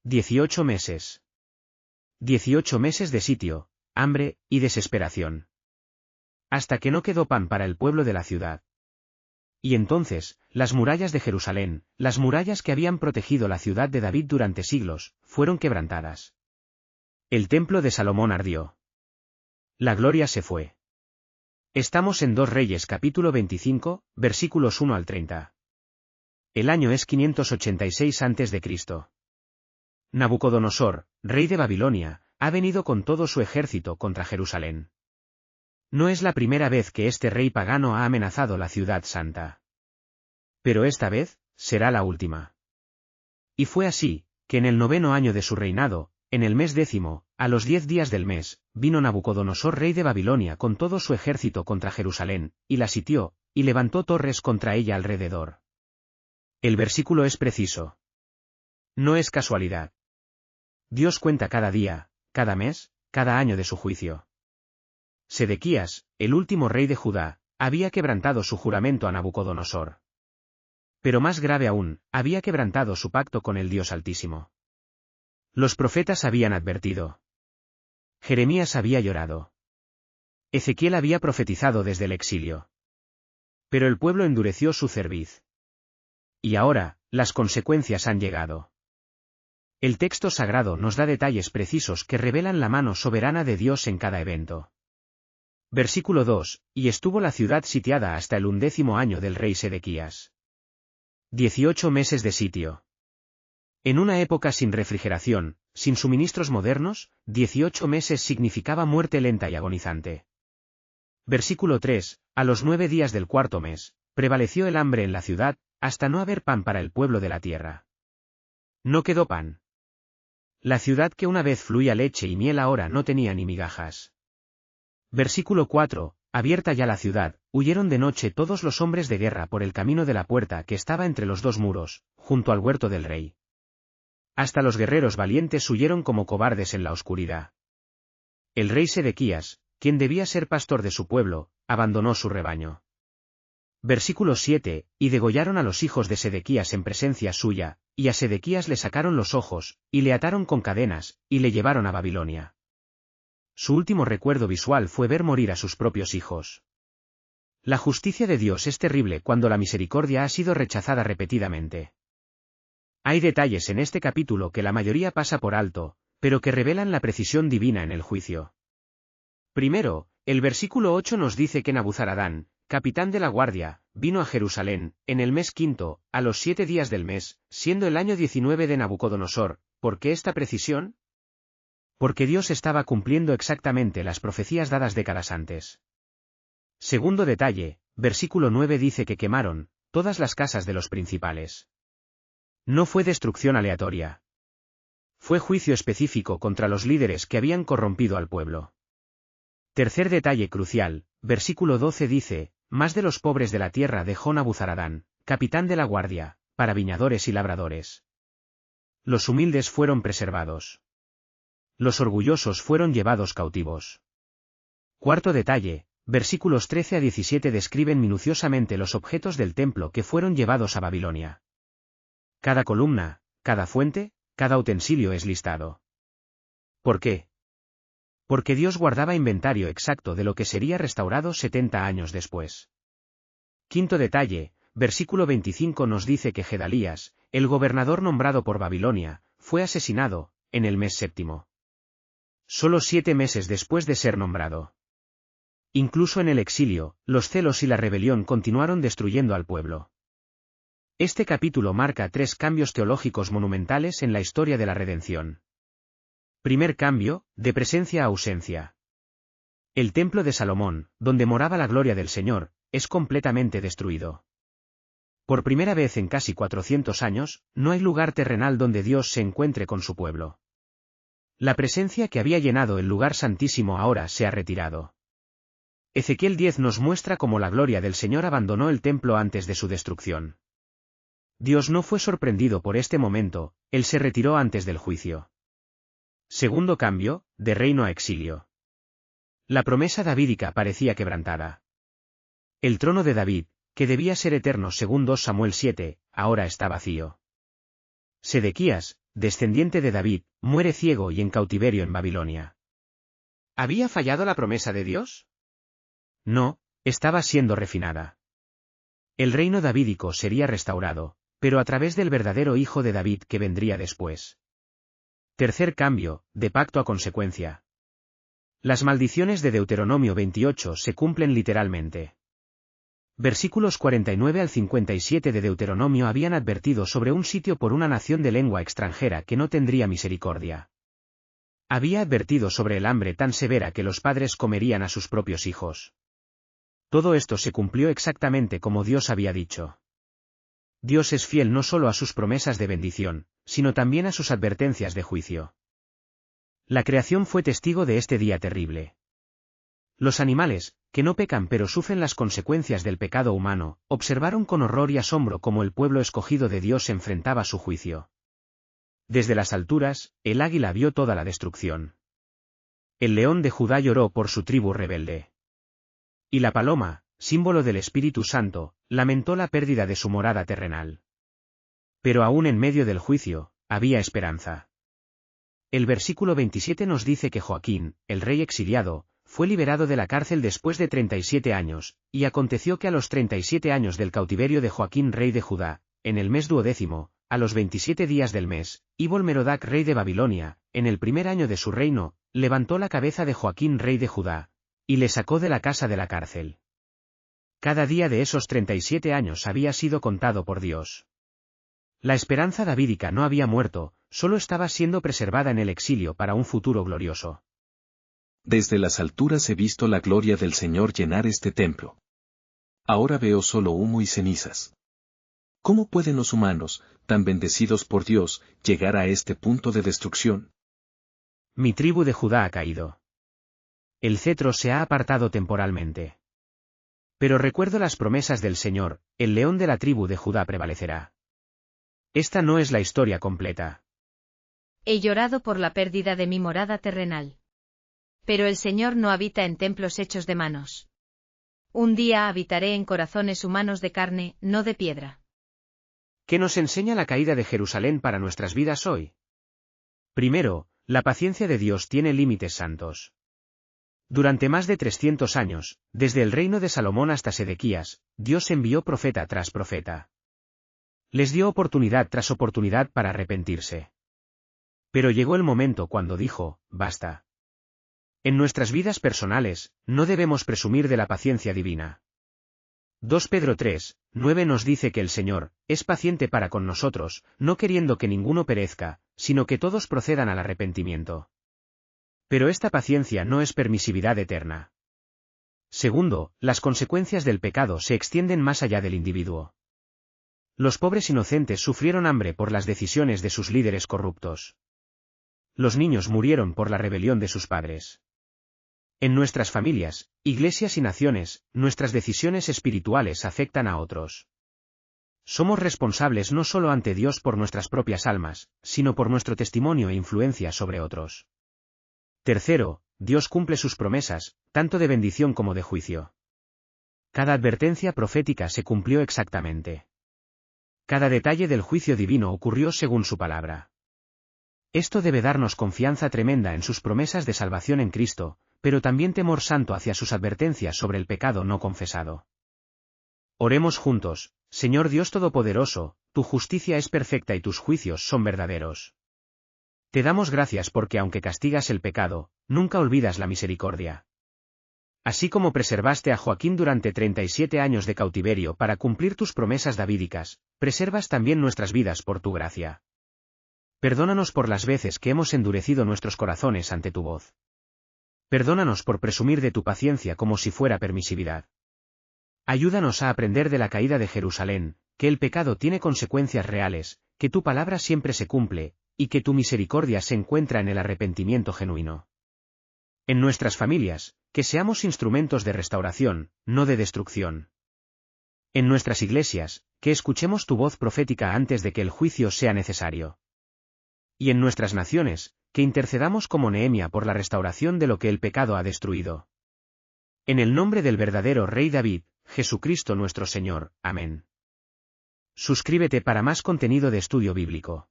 18 meses. 18 meses de sitio, hambre y desesperación. Hasta que no quedó pan para el pueblo de la ciudad. Y entonces, las murallas de Jerusalén, las murallas que habían protegido la ciudad de David durante siglos, fueron quebrantadas. El templo de Salomón ardió. La gloria se fue. Estamos en 2 Reyes capítulo 25, versículos 1 al 30. El año es 586 a.C. Nabucodonosor, rey de Babilonia, ha venido con todo su ejército contra Jerusalén. No es la primera vez que este rey pagano ha amenazado la ciudad santa. Pero esta vez, será la última. Y fue así, que en el 9º año de su reinado, en el mes 10º, a los 10 días del mes, vino Nabucodonosor rey de Babilonia con todo su ejército contra Jerusalén, y la sitió, y levantó torres contra ella alrededor. El versículo es preciso. No es casualidad. Dios cuenta cada día, cada mes, cada año de su juicio. Sedequías, el último rey de Judá, había quebrantado su juramento a Nabucodonosor. Pero más grave aún, había quebrantado su pacto con el Dios Altísimo. Los profetas habían advertido. Jeremías había llorado. Ezequiel había profetizado desde el exilio. Pero el pueblo endureció su cerviz. Y ahora, las consecuencias han llegado. El texto sagrado nos da detalles precisos que revelan la mano soberana de Dios en cada evento. Versículo 2, y estuvo la ciudad sitiada hasta el 11º año del rey Sedequías. 18 meses de sitio. En una época sin refrigeración, sin suministros modernos, 18 meses significaba muerte lenta y agonizante. Versículo 3, a los 9 días del 4º mes, prevaleció el hambre en la ciudad, hasta no haber pan para el pueblo de la tierra. No quedó pan. La ciudad que una vez fluía leche y miel ahora no tenía ni migajas. Versículo 4, abierta ya la ciudad, huyeron de noche todos los hombres de guerra por el camino de la puerta que estaba entre los dos muros, junto al huerto del rey. Hasta los guerreros valientes huyeron como cobardes en la oscuridad. El rey Sedequías, quien debía ser pastor de su pueblo, abandonó su rebaño. Versículo 7, y degollaron a los hijos de Sedequías en presencia suya, y a Sedequías le sacaron los ojos, y le ataron con cadenas, y le llevaron a Babilonia. Su último recuerdo visual fue ver morir a sus propios hijos. La justicia de Dios es terrible cuando la misericordia ha sido rechazada repetidamente. Hay detalles en este capítulo que la mayoría pasa por alto, pero que revelan la precisión divina en el juicio. Primero, el versículo 8 nos dice que Nabuzaradán, capitán de la guardia, vino a Jerusalén, en el mes 5º, a los 7 días del mes, siendo el año 19 de Nabucodonosor. ¿Por qué esta precisión? Porque Dios estaba cumpliendo exactamente las profecías dadas décadas antes. Segundo detalle, versículo 9 dice que quemaron todas las casas de los principales. No fue destrucción aleatoria. Fue juicio específico contra los líderes que habían corrompido al pueblo. Tercer detalle crucial, versículo 12 dice, más de los pobres de la tierra dejó Nabuzaradán, capitán de la guardia, para viñadores y labradores. Los humildes fueron preservados. Los orgullosos fueron llevados cautivos. Cuarto detalle, versículos 13 a 17 describen minuciosamente los objetos del templo que fueron llevados a Babilonia. Cada columna, cada fuente, cada utensilio es listado. ¿Por qué? Porque Dios guardaba inventario exacto de lo que sería restaurado 70 años después. Quinto detalle, versículo 25 nos dice que Gedalías, el gobernador nombrado por Babilonia, fue asesinado, en el mes 7º. Solo 7 meses después de ser nombrado. Incluso en el exilio, los celos y la rebelión continuaron destruyendo al pueblo. Este capítulo marca 3 cambios teológicos monumentales en la historia de la redención. Primer cambio, de presencia a ausencia. El templo de Salomón, donde moraba la gloria del Señor, es completamente destruido. Por primera vez en casi 400 años, no hay lugar terrenal donde Dios se encuentre con su pueblo. La presencia que había llenado el lugar santísimo ahora se ha retirado. Ezequiel 10 nos muestra cómo la gloria del Señor abandonó el templo antes de su destrucción. Dios no fue sorprendido por este momento, Él se retiró antes del juicio. Segundo cambio, de reino a exilio. La promesa davídica parecía quebrantada. El trono de David, que debía ser eterno según 2 Samuel 7, ahora está vacío. Sedequías, descendiente de David, muere ciego y en cautiverio en Babilonia. ¿Había fallado la promesa de Dios? No, estaba siendo refinada. El reino davídico sería restaurado, pero a través del verdadero hijo de David que vendría después. Tercer cambio, de pacto a consecuencia. Las maldiciones de Deuteronomio 28 se cumplen literalmente. Versículos 49 al 57 de Deuteronomio habían advertido sobre un sitio por una nación de lengua extranjera que no tendría misericordia. Había advertido sobre el hambre tan severa que los padres comerían a sus propios hijos. Todo esto se cumplió exactamente como Dios había dicho. Dios es fiel no solo a sus promesas de bendición, sino también a sus advertencias de juicio. La creación fue testigo de este día terrible. Los animales, que no pecan pero sufren las consecuencias del pecado humano, observaron con horror y asombro cómo el pueblo escogido de Dios enfrentaba su juicio. Desde las alturas, el águila vio toda la destrucción. El león de Judá lloró por su tribu rebelde. Y la paloma, símbolo del Espíritu Santo, lamentó la pérdida de su morada terrenal. Pero aún en medio del juicio, había esperanza. El versículo 27 nos dice que Joaquín, el rey exiliado, fue liberado de la cárcel después de 37 años, y aconteció que a los 37 años del cautiverio de Joaquín rey de Judá, en el mes 12º, a los 27 días del mes, Ibol-Merodac rey de Babilonia, en el primer año de su reino, levantó la cabeza de Joaquín rey de Judá, y le sacó de la casa de la cárcel. Cada día de esos 37 años había sido contado por Dios. La esperanza davídica no había muerto, solo estaba siendo preservada en el exilio para un futuro glorioso. Desde las alturas he visto la gloria del Señor llenar este templo. Ahora veo solo humo y cenizas. ¿Cómo pueden los humanos, tan bendecidos por Dios, llegar a este punto de destrucción? Mi tribu de Judá ha caído. El cetro se ha apartado temporalmente. Pero recuerdo las promesas del Señor, el león de la tribu de Judá prevalecerá. Esta no es la historia completa. He llorado por la pérdida de mi morada terrenal. Pero el Señor no habita en templos hechos de manos. Un día habitaré en corazones humanos de carne, no de piedra. ¿Qué nos enseña la caída de Jerusalén para nuestras vidas hoy? Primero, la paciencia de Dios tiene límites santos. Durante más de 300 años, desde el reino de Salomón hasta Sedequías, Dios envió profeta tras profeta. Les dio oportunidad tras oportunidad para arrepentirse. Pero llegó el momento cuando dijo, basta. En nuestras vidas personales, no debemos presumir de la paciencia divina. 2 Pedro 3, 9 nos dice que el Señor es paciente para con nosotros, no queriendo que ninguno perezca, sino que todos procedan al arrepentimiento. Pero esta paciencia no es permisividad eterna. Segundo, las consecuencias del pecado se extienden más allá del individuo. Los pobres inocentes sufrieron hambre por las decisiones de sus líderes corruptos. Los niños murieron por la rebelión de sus padres. En nuestras familias, iglesias y naciones, nuestras decisiones espirituales afectan a otros. Somos responsables no solo ante Dios por nuestras propias almas, sino por nuestro testimonio e influencia sobre otros. Tercero, Dios cumple sus promesas, tanto de bendición como de juicio. Cada advertencia profética se cumplió exactamente. Cada detalle del juicio divino ocurrió según su palabra. Esto debe darnos confianza tremenda en sus promesas de salvación en Cristo, pero también temor santo hacia sus advertencias sobre el pecado no confesado. Oremos juntos, Señor Dios Todopoderoso, tu justicia es perfecta y tus juicios son verdaderos. Te damos gracias porque aunque castigas el pecado, nunca olvidas la misericordia. Así como preservaste a Joaquín durante 37 años de cautiverio para cumplir tus promesas davídicas, preservas también nuestras vidas por tu gracia. Perdónanos por las veces que hemos endurecido nuestros corazones ante tu voz. Perdónanos por presumir de tu paciencia como si fuera permisividad. Ayúdanos a aprender de la caída de Jerusalén, que el pecado tiene consecuencias reales, que tu palabra siempre se cumple, y que tu misericordia se encuentra en el arrepentimiento genuino. En nuestras familias, que seamos instrumentos de restauración, no de destrucción. En nuestras iglesias, que escuchemos tu voz profética antes de que el juicio sea necesario. Y en nuestras naciones, que intercedamos como Nehemia por la restauración de lo que el pecado ha destruido. En el nombre del verdadero Rey David, Jesucristo nuestro Señor. Amén. Suscríbete para más contenido de estudio bíblico.